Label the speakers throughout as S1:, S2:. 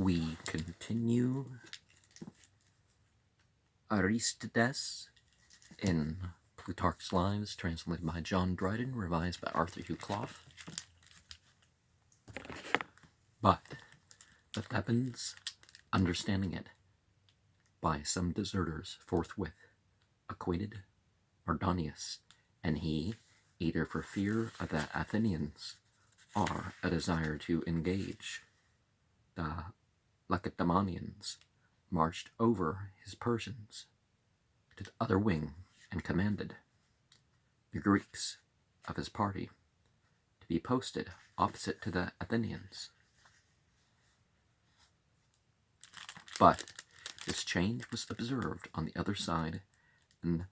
S1: We continue Aristides in Plutarch's Lives, translated by John Dryden, revised by Hugh Clough. But the Thebans, understanding it, by some deserters forthwith acquitted Mardonius, and he, either for fear of the Athenians, or a desire to engage the Lacedaemonians, marched over his Persians to the other wing and commanded the Greeks of his party to be posted opposite to the Athenians. But this change was observed on the other side, and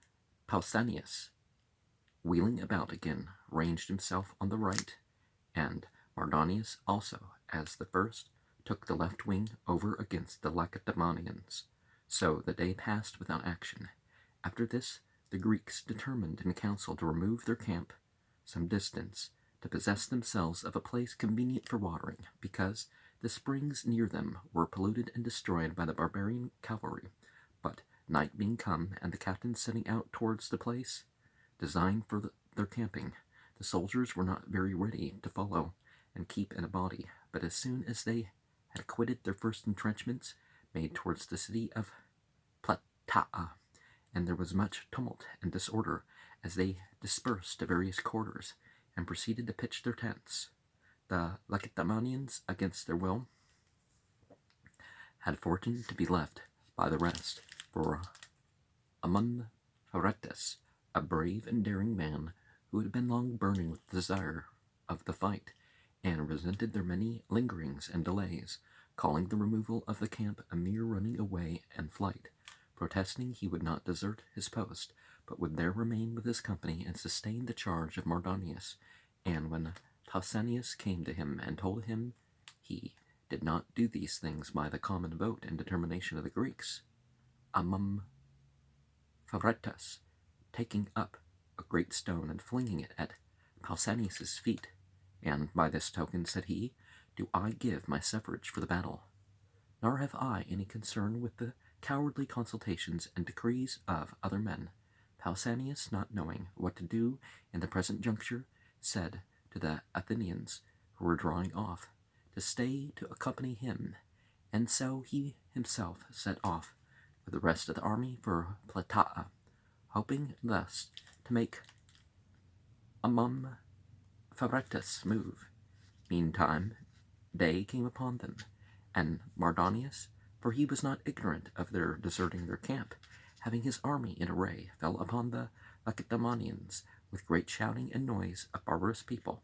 S1: Pausanias, wheeling about again, ranged himself on the right, and Mardonius also, as the first, took the left wing over against the Lacedaemonians. So the day passed without action. After this, the Greeks determined in council to remove their camp some distance, to possess themselves of a place convenient for watering, because the springs near them were polluted and destroyed by the barbarian cavalry. But night being come, and the captains setting out towards the place designed for their camping, the soldiers were not very ready to follow and keep in a body, but as soon as they had quitted their first entrenchments, made towards the city of Plataea, and there was much tumult and disorder as they dispersed to various quarters, and proceeded to pitch their tents. The Lacedaemonians, against their will, had fortune to be left by the rest, for among Aristides, a brave and daring man, who had been long burning with desire of the fight, and resented their many lingerings and delays, calling the removal of the camp a mere running away and flight, protesting he would not desert his post, but would there remain with his company and sustain the charge of Mardonius. And when Pausanias came to him and told him he did not do these things by the common vote and determination of the Greeks, Amum Favretas, taking up a great stone and flinging it at Pausanias' feet, and by this token, said he, do I give my suffrage for the battle, nor have I any concern with the cowardly consultations and decrees of other men. Pausanias, not knowing what to do in the present juncture, said to the Athenians, who were drawing off, to stay to accompany him, and so he himself set off with the rest of the army for Plataea, hoping thus to make Amum Favretas move. Meantime, day came upon them, and Mardonius, for he was not ignorant of their deserting their camp, having his army in array, fell upon the Lacedaemonians with great shouting and noise of barbarous people,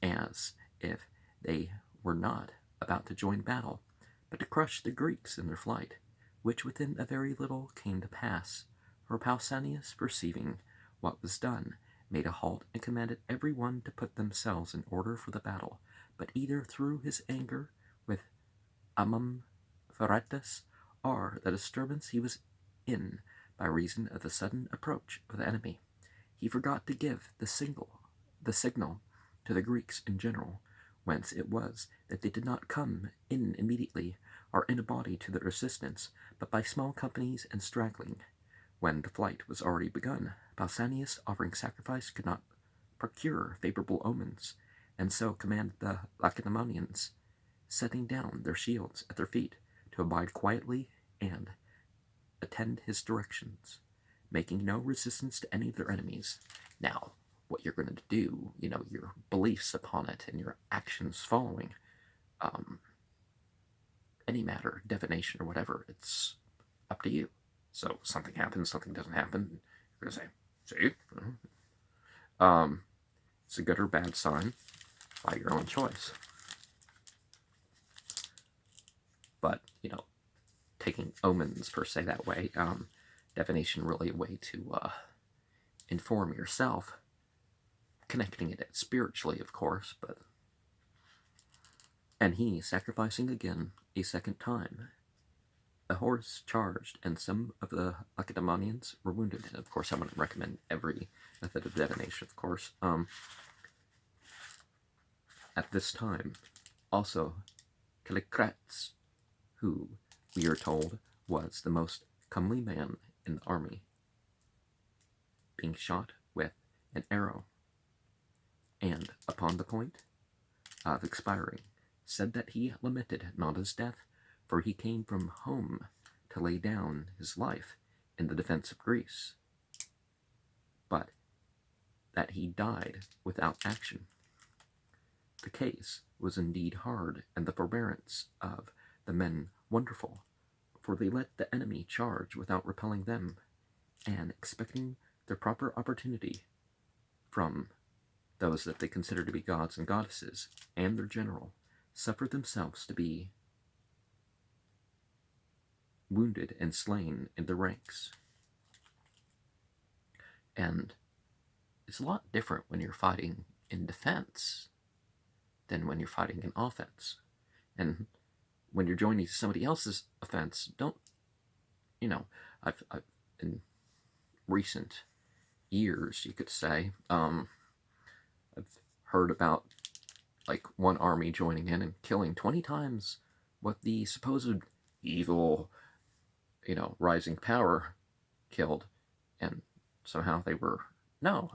S1: as if they were not about to join battle, but to crush the Greeks in their flight, which within a very little came to pass. For Pausanias, perceiving what was done, made a halt and commanded every one to put themselves in order for the battle, but either through his anger with Amum Favretas, or the disturbance he was in by reason of the sudden approach of the enemy, he forgot to give the signal to the Greeks in general, whence it was that they did not come in immediately or in a body to their assistance, but by small companies and straggling. When the flight was already begun, Pausanias, offering sacrifice, could not procure favorable omens, and so commanded the Lacedaemonians, setting down their shields at their feet, to abide quietly and attend his directions, making no resistance to any of their enemies. Now, what you're going to do, your beliefs upon it and your actions following any matter, divination or whatever, it's up to you. So something happens, something doesn't happen, you're going to say, see? It's a good or bad sign by your own choice. But, taking omens per se that way, divination really a way to inform yourself, connecting it spiritually, of course, but... And he, sacrificing again a second time, the horse charged, and some of the Lacedaemonians were wounded. And of course, I wouldn't recommend every method of divination, of course. At this time, also, Callicrates who, we are told, was the most comely man in the army, being shot with an arrow, and upon the point of expiring, said that he lamented not his death, for he came from home to lay down his life in the defense of Greece, but that he died without action. The case was indeed hard, and the forbearance of the men wonderful, for they let the enemy charge without repelling them, and expecting their proper opportunity from those that they consider to be gods and goddesses, and their general, suffered themselves to be wounded and slain in the ranks. And it's a lot different when you're fighting in defense than when you're fighting in offense. And when you're joining somebody else's offense, don't, I've in recent years, you could say, I've heard about like one army joining in and killing 20 times what the supposed evil, rising power killed, and somehow they were, no,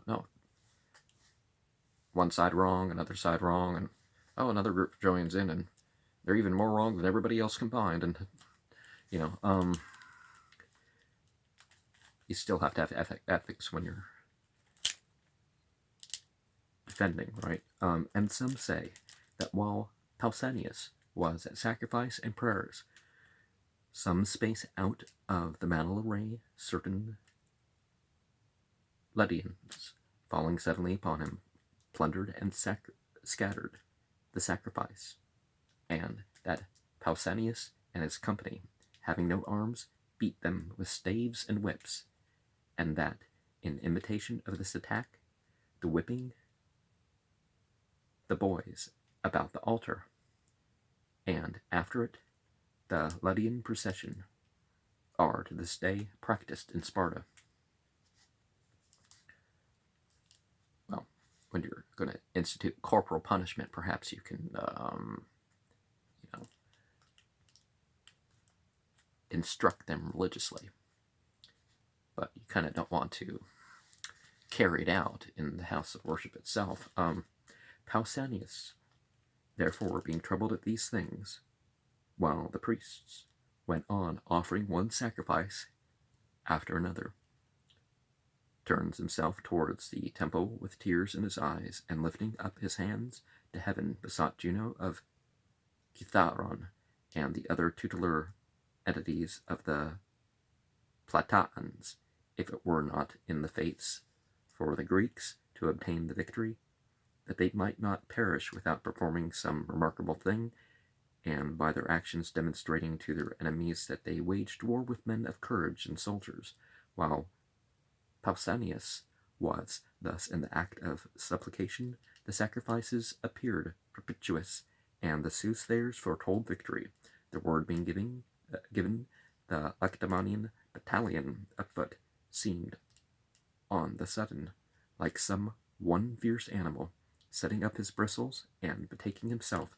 S1: one side wrong, another side wrong, and another group joins in and they're even more wrong than everybody else combined, and you still have to have ethics when you're defending, right? And some say that while Pausanias was at sacrifice and prayers, some space out of the battle array, certain Lydians, falling suddenly upon him, plundered and scattered the sacrifice, and that Pausanias and his company, having no arms, beat them with staves and whips, and that, in imitation of this attack, the whipping the boys about the altar, and after it, the Lydian procession, are to this day practiced in Sparta. Well, when you're going to institute corporal punishment, perhaps you can, instruct them religiously. But you kind of don't want to carry it out in the house of worship itself. Pausanias, therefore, being troubled at these things, while the priests went on offering one sacrifice after another, turns himself towards the temple with tears in his eyes, and lifting up his hands to heaven, besought Juno of Kithaeron and the other tutelar entities of the Plataeans, if it were not in the fates for the Greeks to obtain the victory, that they might not perish without performing some remarkable thing, and by their actions demonstrating to their enemies that they waged war with men of courage and soldiers, while Pausanias was thus in the act of supplication, the sacrifices appeared propitious, and the soothsayers foretold victory, the word being given, the Lacedaemonian battalion afoot seemed on the sudden, like some one fierce animal, setting up his bristles and betaking himself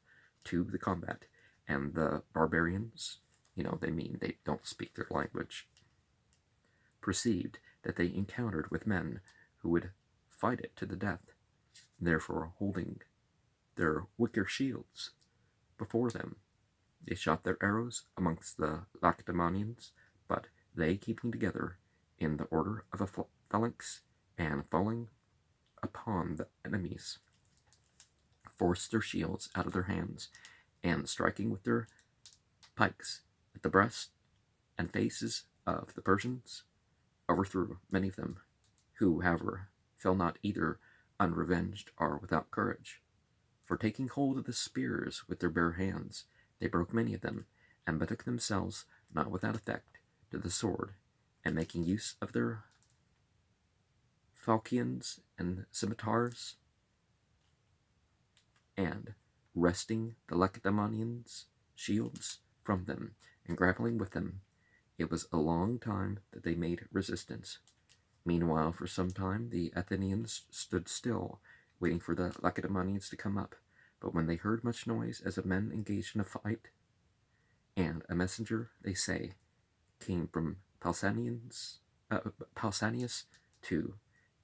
S1: to the combat, and the barbarians, they don't speak their language, perceived that they encountered with men who would fight it to the death, therefore holding their wicker shields before them, they shot their arrows amongst the Lacedaemonians, but they, keeping together in the order of a phalanx, and falling upon the enemies, forced their shields out of their hands, and striking with their pikes at the breast and faces of the Persians, overthrew many of them, who, however, fell not either unrevenged or without courage. For taking hold of the spears with their bare hands, they broke many of them, and betook themselves, not without effect, to the sword, and making use of their falchions and scimitars, and wresting the Lacedaemonians' shields from them, and grappling with them, it was a long time that they made resistance. Meanwhile, for some time, the Athenians stood still, waiting for the Lacedaemonians to come up. But when they heard much noise as of men engaged in a fight, and a messenger, they say, came from Pausanias to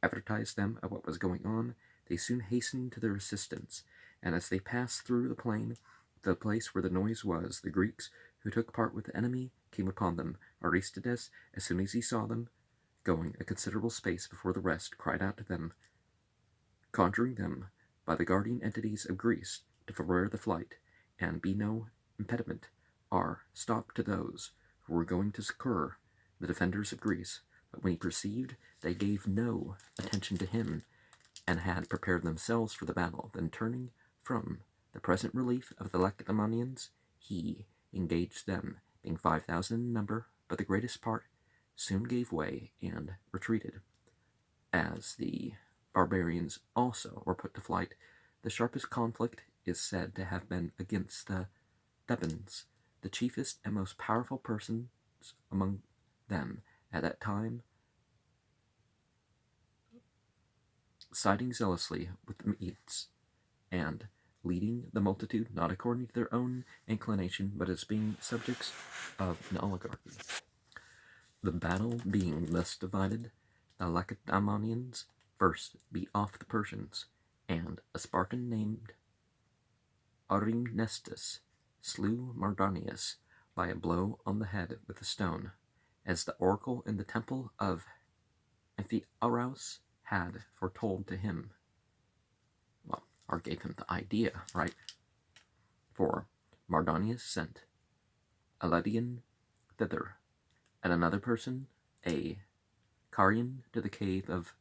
S1: advertise them of what was going on. They soon hastened to their assistance, and as they passed through the plain, the place where the noise was, the Greeks who took part with the enemy came upon them. Aristides, as soon as he saw them, going a considerable space before the rest, cried out to them, conjuring them by the guardian entities of Greece to forbear the flight, and be no impediment, or stop to those who were going to succor the defenders of Greece. But when he perceived they gave no attention to him, and had prepared themselves for the battle, then turning from the present relief of the Lacedaemonians, he engaged them, being 5,000 in number, but the greatest part soon gave way and retreated. As the barbarians also were put to flight, the sharpest conflict is said to have been against the Thebans, the chiefest and most powerful persons among them at that time, siding zealously with the Medes, and leading the multitude not according to their own inclination, but as being subjects of an oligarchy. The battle being thus divided, the Lacedaemonians first beat off the Persians, and a Spartan named Arimnestus slew Mardonius by a blow on the head with a stone, as the oracle in the temple of Amphiaraus had foretold to him. Well, or gave him the idea, right? For Mardonius sent a Lydian thither, and another person, a Carian, to the cave of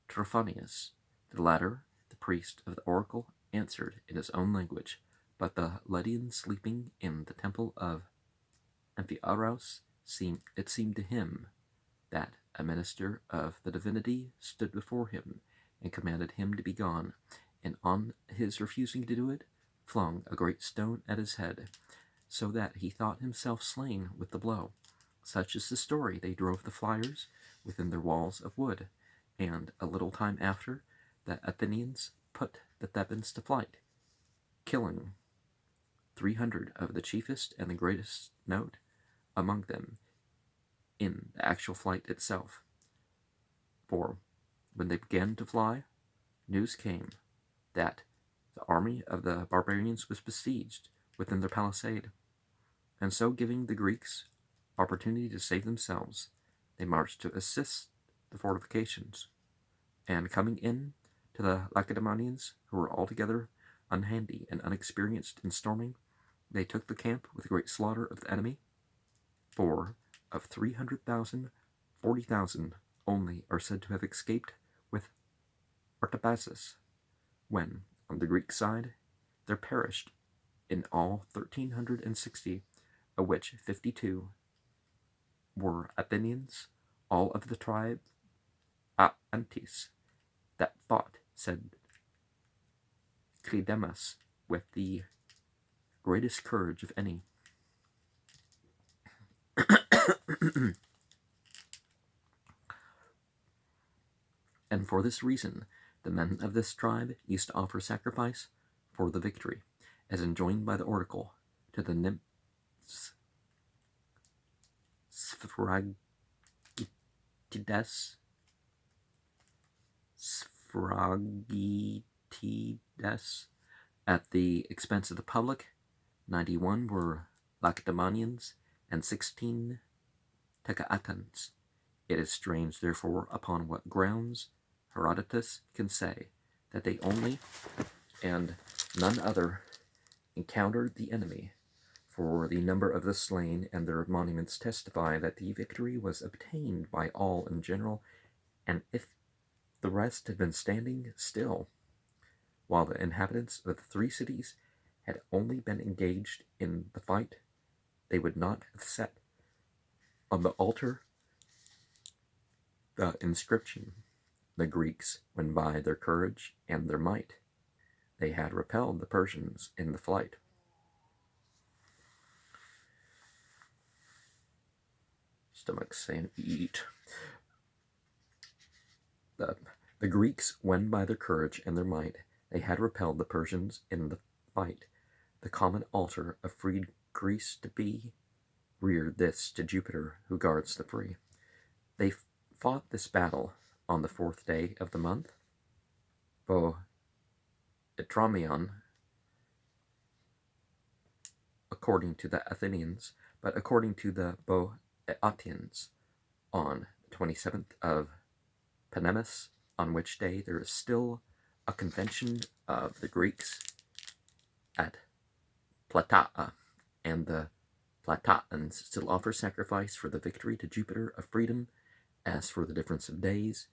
S1: Trophonius. The latter, the priest of the oracle, answered in his own language, but the Lydian sleeping in the temple of Amphiaraus, it seemed to him that a minister of the divinity stood before him and commanded him to be gone, and on his refusing to do it, flung a great stone at his head, so that he thought himself slain with the blow. Such is the story. They drove the flyers within their walls of wood, and a little time after, the Athenians put the Thebans to flight, killing 300 of the chiefest and the greatest note among them in the actual flight itself. For when they began to fly, news came that the army of the barbarians was besieged within their palisade, and so giving the Greeks opportunity to save themselves, they marched to assist the fortifications, and coming in to the Lacedaemonians, who were altogether unhandy and unexperienced in storming, they took the camp with great slaughter of the enemy, for of 300,000, 40,000 only are said to have escaped with Artabazus, when, on the Greek side, there perished in all 1,360, of which 52 were Athenians, all of the tribe Antis, that fought, said Clidemus, with the greatest courage of any. And for this reason, the men of this tribe used to offer sacrifice for the victory, as enjoined by the oracle, to the nymphs Sphragides at the expense of the public. 91 were Lacedaemonians and 16 Tecaatans. It is strange, therefore, upon what grounds Herodotus can say that they only, and none other, encountered the enemy, for the number of the slain and their monuments testify that the victory was obtained by all in general, and if the rest had been standing still, while the inhabitants of the 3 cities had only been engaged in the fight, they would not have set on the altar the inscription, "The Greeks win by their courage and their might. They had repelled the Persians in the flight." Stomach's saying eat. The Greeks won by their courage and their might. They had repelled the Persians in the fight. the common altar of freed Greece to be, reared this to Jupiter who guards the free. They fought this battle on the 4th day of the month, Boetromion, according to the Athenians, but according to the Boeotians, on the 27th of Panemus, on which day there is still a convention of the Greeks at Plataea, and the Plataeans still offer sacrifice for the victory to Jupiter of freedom. As for the difference of days,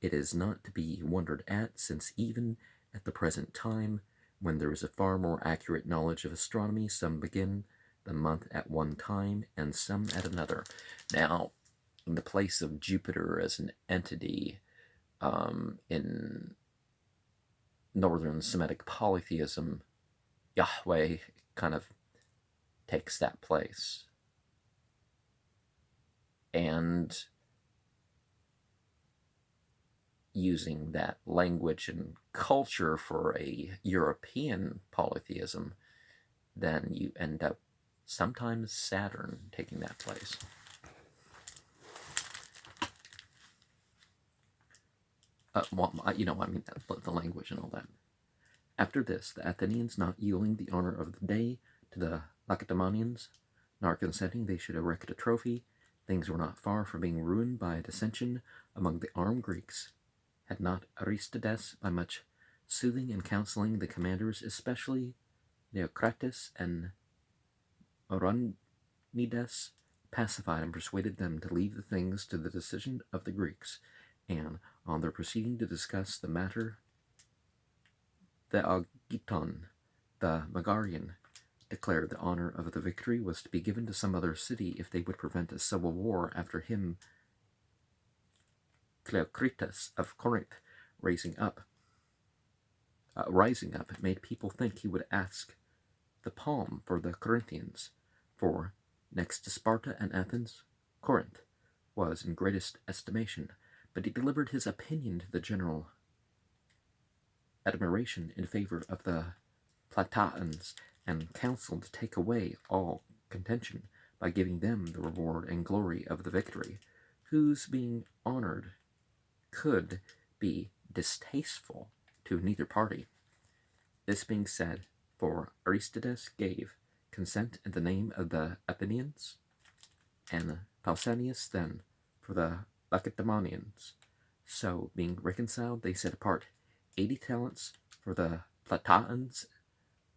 S1: it is not to be wondered at, since even at the present time, when there is a far more accurate knowledge of astronomy, some begin the month at one time and some at another. Now, in the place of Jupiter as an entity, in northern Semitic polytheism, Yahweh kind of takes that place. And using that language and culture for a European polytheism, then you end up sometimes Saturn taking that place. The language and all that. After this, the Athenians, not yielding the honor of the day to the Lacedaemonians, nor consenting they should erect a trophy, things were not far from being ruined by a dissension among the armed Greeks. Had not Aristides, by much soothing and counseling the commanders, especially Leocritus and Oronides, pacified and persuaded them to leave the things to the decision of the Greeks, and, on their proceeding to discuss the matter, the Augiton, the Megarian, declared the honor of the victory was to be given to some other city if they would prevent a civil war after him. Cleocritus of Corinth, rising up, made people think he would ask the palm for the Corinthians, for next to Sparta and Athens, Corinth was in greatest estimation, but he delivered his opinion to the general admiration in favor of the Plataeans, and counseled to take away all contention by giving them the reward and glory of the victory, whose being honored could be distasteful to neither party. This being said, for Aristides gave consent in the name of the Athenians, and Pausanias then for the Lacedaemonians. So, being reconciled, they set apart 80 talents for the Plataeans,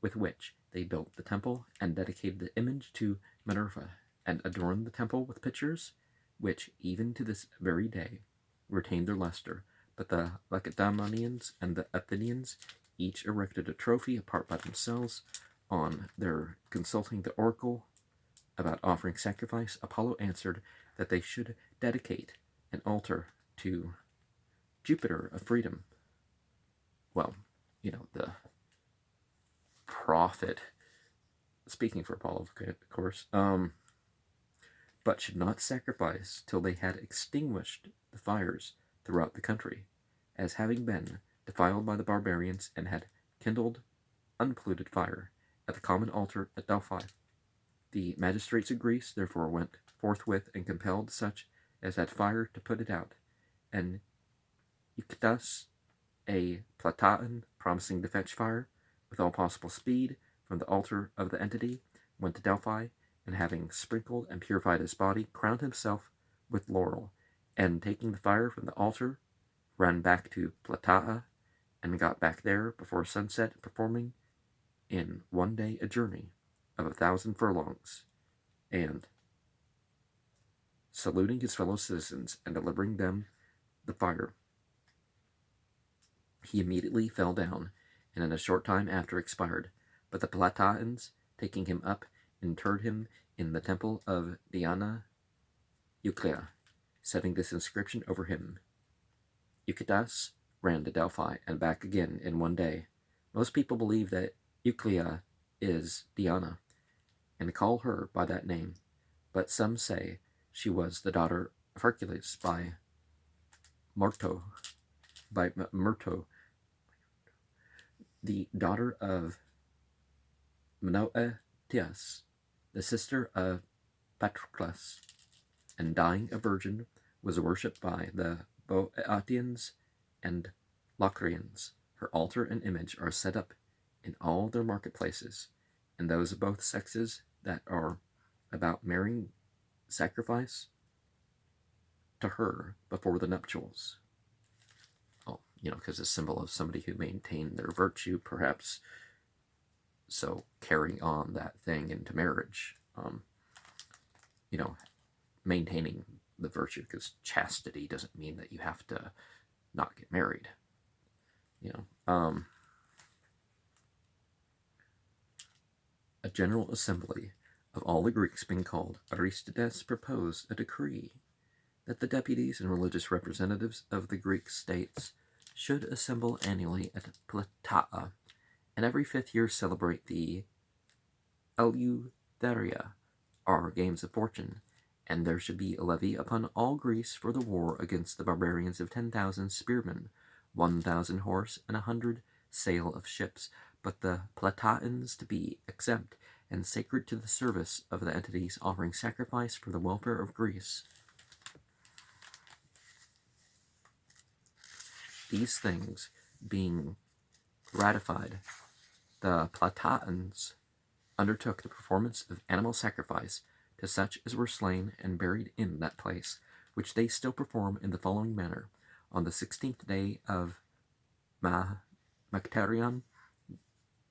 S1: with which they built the temple and dedicated the image to Minerva, and adorned the temple with pictures, which even to this very day retained their luster. But the Lacedaemonians and the Athenians each erected a trophy apart by themselves. On their consulting the oracle about offering sacrifice, Apollo answered that they should dedicate an altar to Jupiter of freedom. Well, the prophet, speaking for Apollo, of course, but should not sacrifice till they had extinguished the fires throughout the country, as having been defiled by the barbarians, and had kindled unpolluted fire at the common altar at Delphi. The magistrates of Greece therefore went forthwith and compelled such as had fire to put it out, and Euctus, a Plataean, promising to fetch fire with all possible speed from the altar of the entity, went to Delphi, and having sprinkled and purified his body, crowned himself with laurel, and taking the fire from the altar, ran back to Plataea, and got back there before sunset, performing in one day a journey of 1,000 furlongs, and saluting his fellow citizens and delivering them the fire, he immediately fell down, and in a short time after expired. But the Plataeans, taking him up, interred him in the temple of Diana Euclea, setting this inscription over him: Euctus ran to Delphi and back again in one day. Most people believe that Euclea is Diana, and call her by that name, but some say she was the daughter of Hercules by Myrto, the daughter of Menoetius, the sister of Patroclus, and dying a virgin, was worshipped by the Boeotians and Locrians. Her altar and image are set up in all their marketplaces, and those of both sexes that are about marrying sacrifice to her before the nuptials. Oh, because a symbol of somebody who maintained their virtue, perhaps, so carrying on that thing into marriage. Maintaining the virtue, because chastity doesn't mean that you have to not get married. A general assembly of all the Greeks being called, Aristides proposed a decree that the deputies and religious representatives of the Greek states should assemble annually at Plataea, and every 5th year celebrate the Eleutheria, or games of fortune, and there should be a levy upon all Greece for the war against the barbarians of 10,000 spearmen, 1,000 horse, and 100 sail of ships, but the Plataeans to be exempt and sacred to the service of the entities offering sacrifice for the welfare of Greece. These things being ratified, the Plataeans undertook the performance of animal sacrifice to such as were slain and buried in that place, which they still perform in the following manner. On the 16th day of Macterion,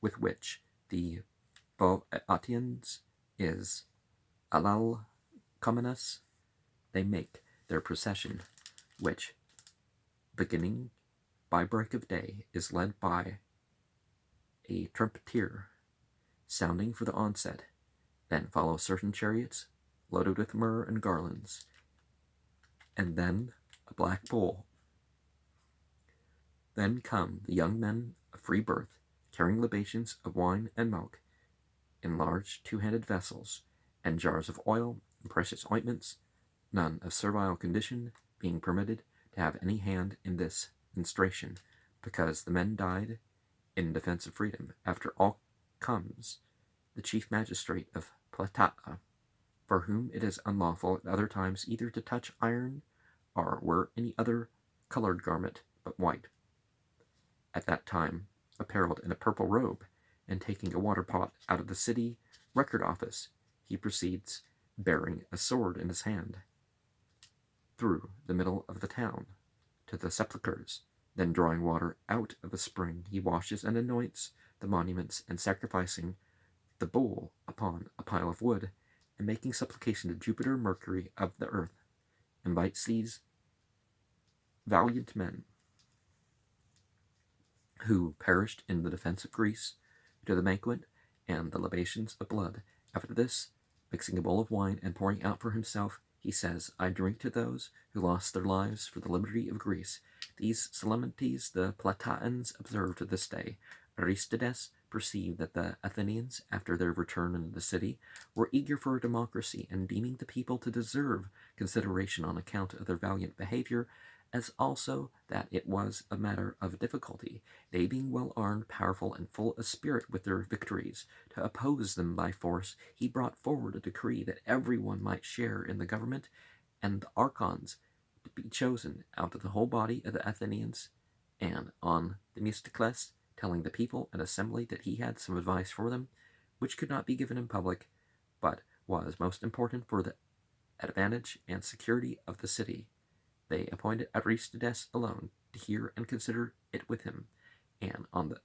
S1: with which the Boeotians is Alal Communis, they make their procession, which, beginning by break of day, is led by a trumpeter sounding for the onset. Then follow certain chariots loaded with myrrh and garlands, and then a black bull. Then come the young men of free birth, carrying libations of wine and milk in large 2-handed vessels, and jars of oil and precious ointments, none of servile condition being permitted to have any hand in this ministration, because the men died in defense of freedom. After all comes the chief magistrate of Plataea, for whom it is unlawful at other times either to touch iron or wear any other colored garment but white. At that time, apparelled in a purple robe, and taking a water pot out of the city record office, he proceeds, bearing a sword in his hand, through the middle of the town to the sepulchres. Then drawing water out of a spring, he washes and anoints the monuments, and sacrificing the bull upon a pile of wood, and making supplication to Jupiter Mercury of the earth, invites these valiant men who perished in the defense of Greece to the banquet and the libations of blood. After this, mixing a bowl of wine and pouring out for himself, he says, I drink to those who lost their lives for the liberty of Greece. These solemnities the Plataeans observe to this day. Aristides perceived that the Athenians, after their return into the city, were eager for a democracy, and deeming the people to deserve consideration on account of their valiant behavior, as also that it was a matter of difficulty, they being well armed, powerful, and full of spirit with their victories, to oppose them by force, he brought forward a decree that every one might share in the government, and the archons to be chosen out of the whole body of the Athenians. And on Themistocles telling the people and assembly that he had some advice for them, which could not be given in public, but was most important for the advantage and security of the city, they appointed Aristides alone to hear and consider it with him, and on the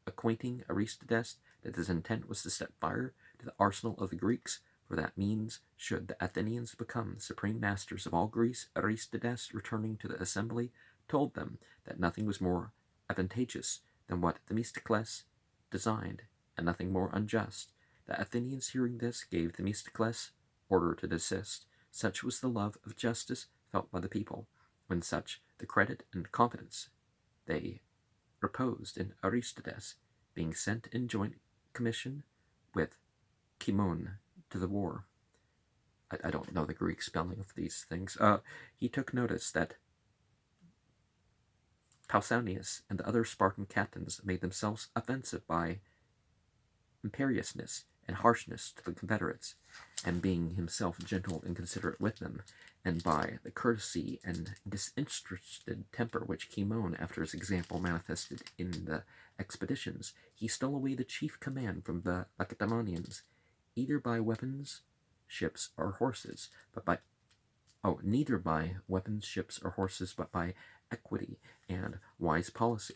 S1: acquainting Aristides that his intent was to set fire to the arsenal of the Greeks, for that means should the Athenians become the supreme masters of all Greece, Aristides, returning to the assembly, told them that nothing was more advantageous than what Themistocles designed, and nothing more unjust. The Athenians, hearing this, gave Themistocles order to desist. Such was the love of justice felt by the people, when such the credit and confidence they reposed in Aristides, being sent in joint commission with Cimon to the war. I don't know the Greek spelling of these things. He took notice that Pausanias and the other Spartan captains made themselves offensive by imperiousness and harshness to the Confederates, and being himself gentle and considerate with them, and by the courtesy and disinterested temper which Cimon, after his example, manifested in the expeditions, he stole away the chief command from the Lacedaemonians, either by weapons, ships, or horses, but by neither by weapons, ships, or horses, but by equity and wise policy.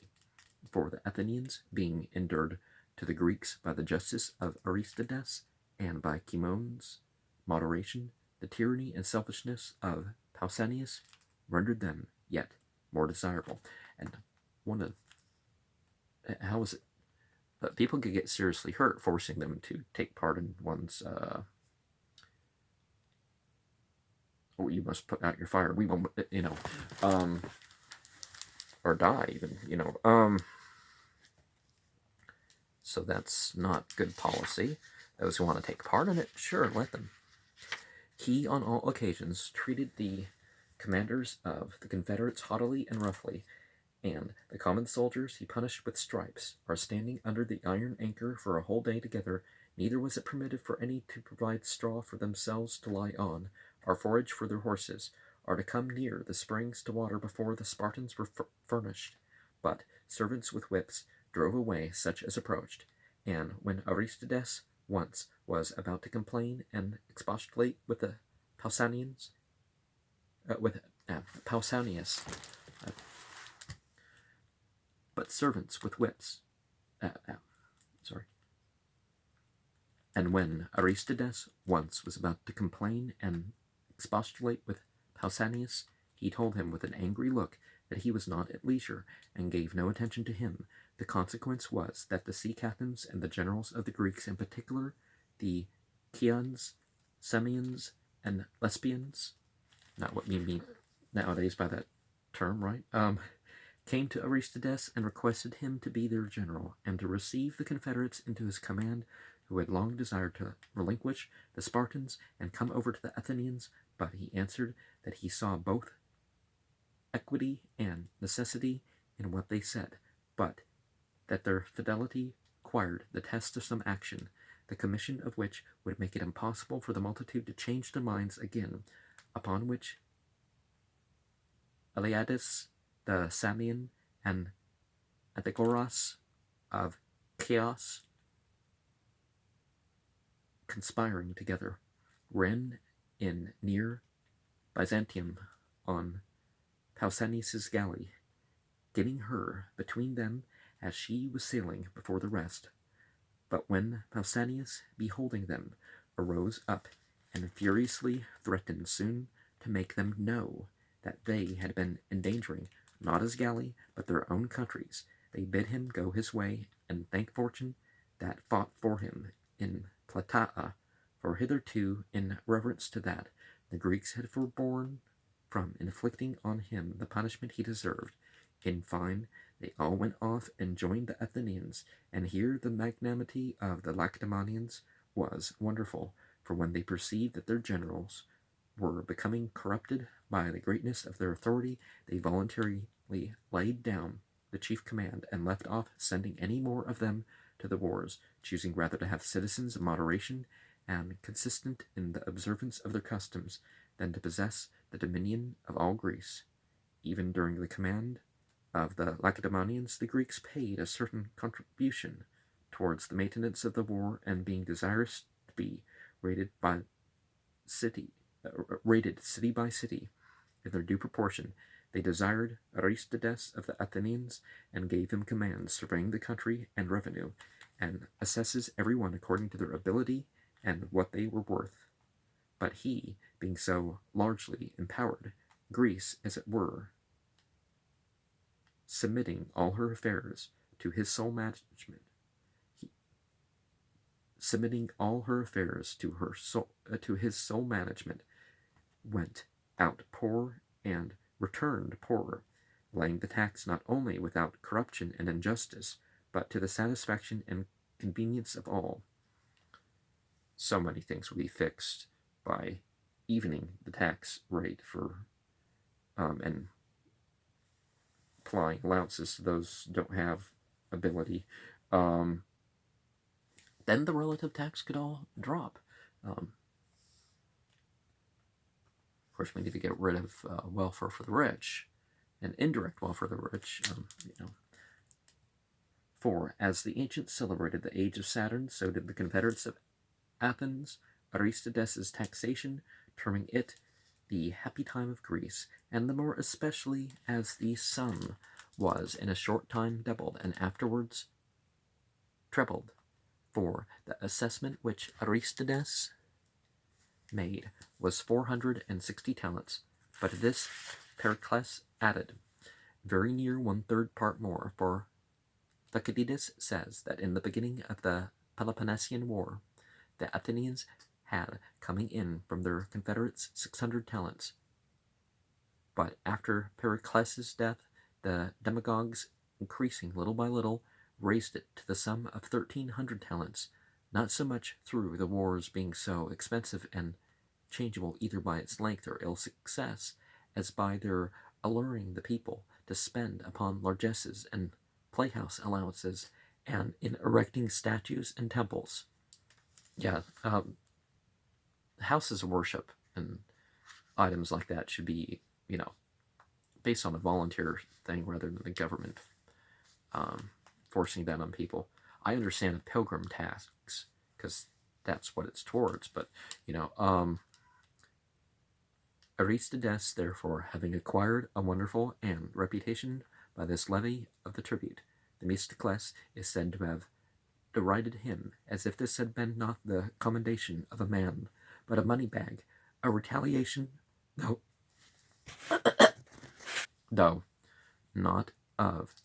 S1: For the Athenians, being endured to the Greeks by the justice of Aristides, and by Cimon's moderation, the tyranny and selfishness of Pausanias rendered them yet more desirable. And one of how is it? But people could get seriously hurt forcing them to take part in one's. Oh, you must put out your fire. We won't, or die even. So that's not good policy. Those who want to take part in it, sure, let them. He, on all occasions, treated the commanders of the Confederates haughtily and roughly, and the common soldiers he punished with stripes. Are standing under the iron anchor for a whole day together, neither was it permitted for any to provide straw for themselves to lie on, or forage for their horses, or to come near the springs to water before the Spartans were furnished. But servants with whips drove away such as approached, and when Aristides once was about to complain and expostulate with the Pausanians, Pausanias, but servants with whips, and when Aristides once was about to complain and expostulate with Pausanias, he told him with an angry look that he was not at leisure, and gave no attention to him. The consequence was that the sea captains and the generals of the Greeks, in particular the Chians, Samians, and Lesbians, not what we mean nowadays by that term, right? Came to Aristides and requested him to be their general, and to receive the Confederates into his command, who had long desired to relinquish the Spartans and come over to the Athenians, but he answered that he saw both equity and necessity in what they said, but that their fidelity required the test of some action, the commission of which would make it impossible for the multitude to change their minds again, upon which Eliades the Samian and Anaxagoras of Chaos, conspiring together, ran in near Byzantium on Pausanias' galley, getting her between them as she was sailing before the rest. But when Pausanias, beholding them, arose up and furiously threatened soon to make them know that they had been endangering not his galley, but their own countries, they bid him go his way, and thank fortune that fought for him in Plataea, for hitherto, in reverence to that, the Greeks had forborne from inflicting on him the punishment he deserved. In fine, they all went off and joined the Athenians, and here the magnanimity of the Lacedaemonians was wonderful, for when they perceived that their generals were becoming corrupted by the greatness of their authority, they voluntarily laid down the chief command, and left off sending any more of them to the wars, choosing rather to have citizens of moderation and consistent in the observance of their customs, than to possess the dominion of all Greece. Even during the command of the Lacedaemonians, the Greeks paid a certain contribution towards the maintenance of the war, and being desirous to be rated city by city in their due proportion, they desired Aristides of the Athenians, and gave him commands surveying the country and revenue, and assesses every one according to their ability and what they were worth. But he, being so largely empowered, Greece, as it were, submitting all her affairs to his sole management, to his sole management, went out poor and returned poorer, laying the tax not only without corruption and injustice, but to the satisfaction and convenience of all. So many things will be fixed by evening the tax rate for and applying allowances to those who don't have ability. then the relative tax could all drop. Of course, we need to get rid of welfare for the rich and indirect welfare for the rich. For as the ancients celebrated the age of Saturn, so did the Confederates of Athens Aristides' taxation, terming it the happy time of Greece, and the more especially as the sum was in a short time doubled and afterwards trebled. For the assessment which Aristides made was 460 talents, but this Pericles added very near 1/3 part more, for Thucydides says that in the beginning of the Peloponnesian War, the Athenians had coming in from their confederates 600 talents. But after Pericles' death, the demagogues, increasing little by little, raised it to the sum of 1,300 talents, not so much through the wars being so expensive and changeable either by its length or ill success, as by their alluring the people to spend upon largesses and playhouse allowances, and in erecting statues and temples. Yeah, houses of worship and items like that should be, based on a volunteer thing rather than the government forcing that on people. I understand a pilgrim tax because that's what it's towards, but Aristides, therefore, having acquired a wonderful and reputation by this levy of the tribute, Themistocles is said to have derided him as if this had been not the commendation of a man, but a money bag, a retaliation, though not of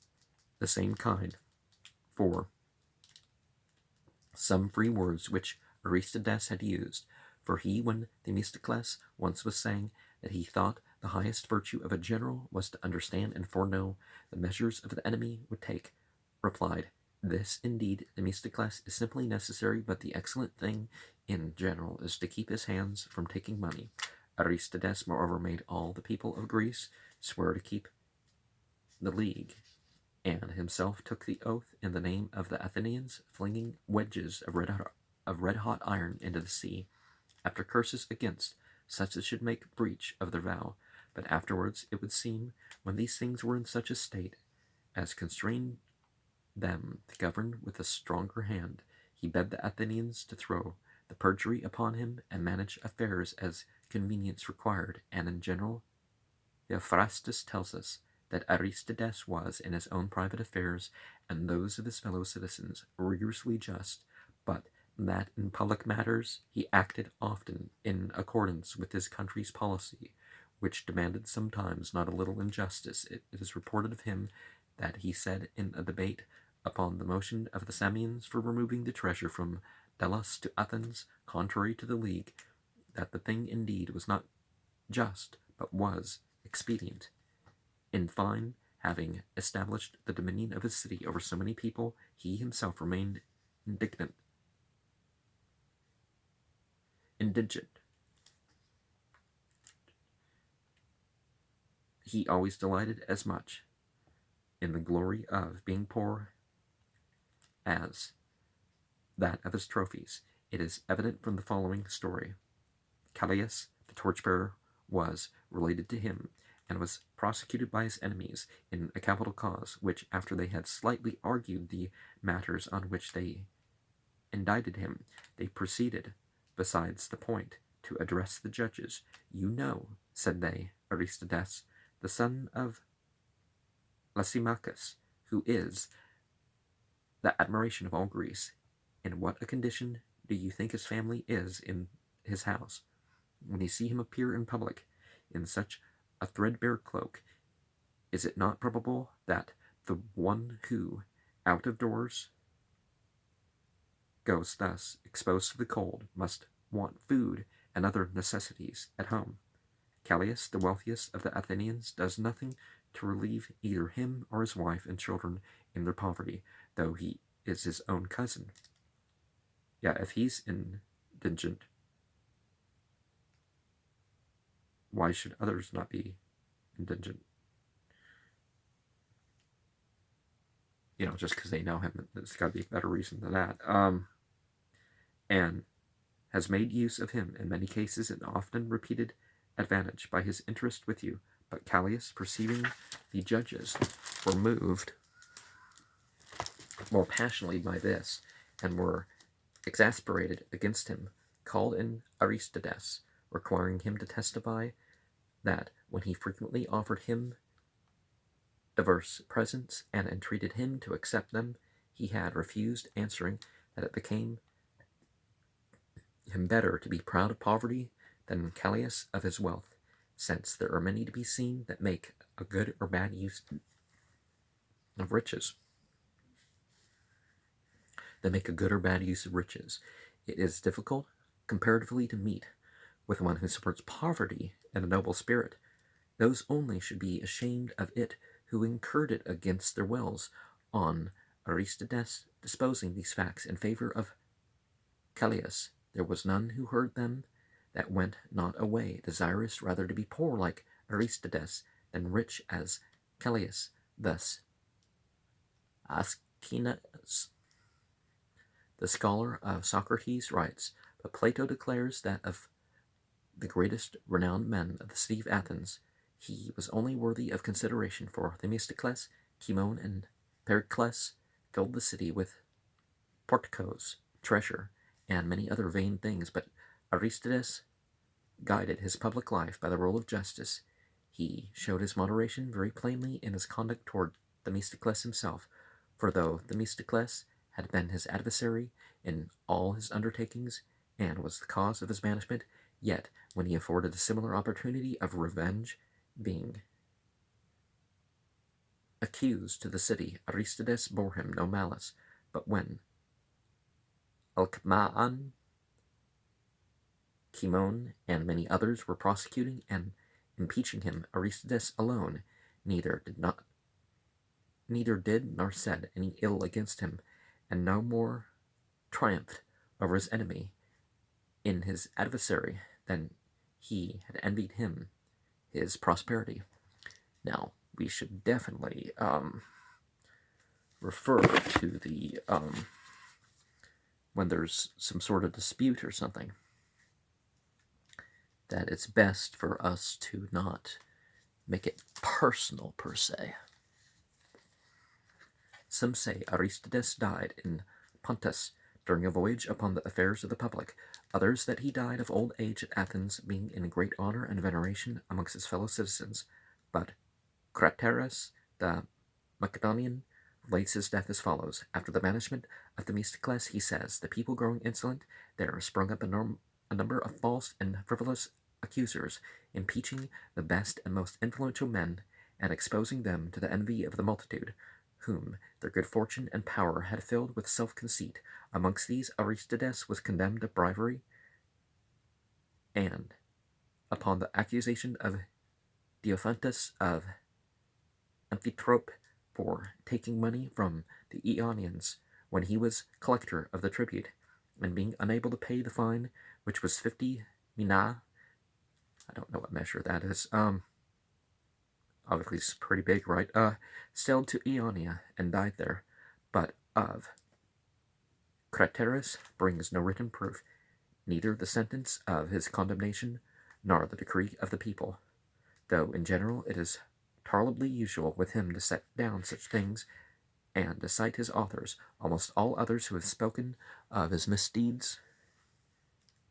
S1: the same kind, for some free words which Aristides had used. For he, when Themistocles once was saying that he thought the highest virtue of a general was to understand and foreknow the measures of the enemy would take, replied, "This, indeed, Themistocles, is simply necessary, but the excellent thing in general is to keep his hands from taking money." Aristides, moreover, made all the people of Greece swear to keep the league, and himself took the oath in the name of the Athenians, flinging wedges of red-hot iron into the sea, after curses against such as should make breach of their vow. But afterwards, it would seem, when these things were in such a state as constrained them to govern with a stronger hand, he bade the Athenians to throw the perjury upon him and manage affairs as convenience required, and in general, Theophrastus tells us that Aristides was, in his own private affairs and those of his fellow citizens, rigorously just, but that in public matters he acted often in accordance with his country's policy, which demanded sometimes not a little injustice. It is reported of him that he said in a debate upon the motion of the Samians for removing the treasure from Delos to Athens, contrary to the league, that the thing indeed was not just, but was expedient. In fine, having established the dominion of his city over so many people, he himself remained indigent. He always delighted as much in the glory of being poor as that of his trophies. It is evident from the following story. Callias, the torchbearer, was related to him, and was prosecuted by his enemies in a capital cause, which, after they had slightly argued the matters on which they indicted him, they proceeded, besides the point, to address the judges. "You know," said they, "Aristides, the son of Lysimachus, who is the admiration of all Greece. In what a condition do you think his family is in his house? When you see him appear in public in such a threadbare cloak, is it not probable that the one who, out of doors, goes thus exposed to the cold must want food and other necessities at home? Callias, the wealthiest of the Athenians, does nothing to relieve either him or his wife and children in their poverty, though he is his own cousin." Yeah, if he's indigent, why should others not be indigent? Just because they know him, there's got to be a better reason than that. and has made use of him in many cases and often repeated advantage by his interest with you. But Callias, perceiving the judges were moved more passionately by this, and were exasperated against him, called in Aristides, requiring him to testify that when he frequently offered him diverse presents and entreated him to accept them, he had refused, answering that it became him better to be proud of poverty than Callias of his wealth, since there are many to be seen that make a good or bad use of riches. It is difficult, comparatively, to meet with one who supports poverty and a noble spirit. Those only should be ashamed of it who incurred it against their wills. On Aristides disposing these facts in favor of Callias, there was none who heard them that went not away, desirous rather to be poor like Aristides than rich as Callias. Thus Aeschines, the scholar of Socrates, writes, but Plato declares that of the greatest renowned men of the city of Athens, he was only worthy of consideration, for Themistocles, Cimon, and Pericles filled the city with porticos, treasure, and many other vain things, but Aristides guided his public life by the rule of justice. He showed his moderation very plainly in his conduct toward Themistocles himself, for though Themistocles had been his adversary in all his undertakings, and was the cause of his banishment, yet when he afforded a similar opportunity of revenge, being accused to the city, Aristides bore him no malice. But when Alcmaeon, Cimon, and many others were prosecuting and impeaching him, Aristides alone neither did nor said any ill against him, and no more triumphed over his enemy in his adversary than he had envied him his prosperity. Now, we should definitely refer to the when there's some sort of dispute or something, that it's best for us to not make it personal per se. Some say Aristides died in Pontus during a voyage upon the affairs of the public, others that he died of old age at Athens, being in great honor and veneration amongst his fellow citizens. But Craterus, the Macedonian, relates his death as follows. After the banishment of Themistocles, he says, the people growing insolent, there sprung up a number of false and frivolous accusers, impeaching the best and most influential men, and exposing them to the envy of the multitude, whom their good fortune and power had filled with self-conceit. Amongst these Aristides was condemned of bribery, and upon the accusation of Diophantus of Amphitryope for taking money from the Aeonians when he was collector of the tribute, and being unable to pay the fine, which was 50 mina. I don't know what measure that is. Obviously it's pretty big, right? Sailed to Aeonia and died there, but of Craterus brings no written proof, neither the sentence of his condemnation nor the decree of the people, though in general it is tolerably usual with him to set down such things, and to cite his authors. Almost all others who have spoken of his misdeeds,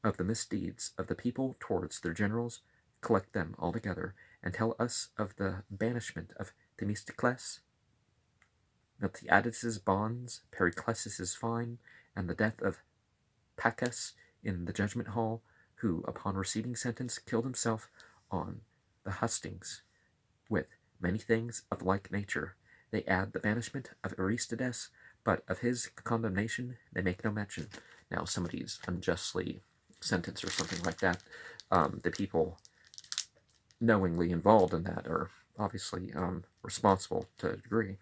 S1: of the misdeeds of the people towards their generals, collect them all together, and tell us of the banishment of Themistocles, Miltiades' bonds, Pericles' fine, and the death of Pacus in the judgment hall, who, upon receiving sentence, killed himself on the hustings, with many things of like nature. They add the banishment of Aristides, but of his condemnation they make no mention. Now, somebody's unjustly sentenced or something like that. The people knowingly involved in that are obviously responsible to a degree.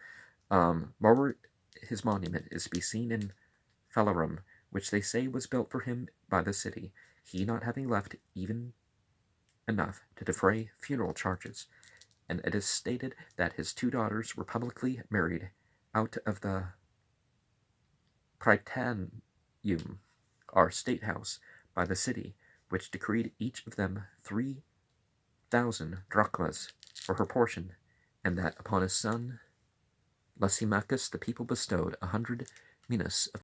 S1: Moreover, his monument is to be seen in Phalerum, which they say was built for him by the city, he not having left even enough to defray funeral charges. And it is stated that his 2 daughters were publicly married out of the Prytaneum our state house by the city, which decreed each of them 3,000 drachmas for her portion, and that upon his son Lysimachus the people bestowed 100 minas of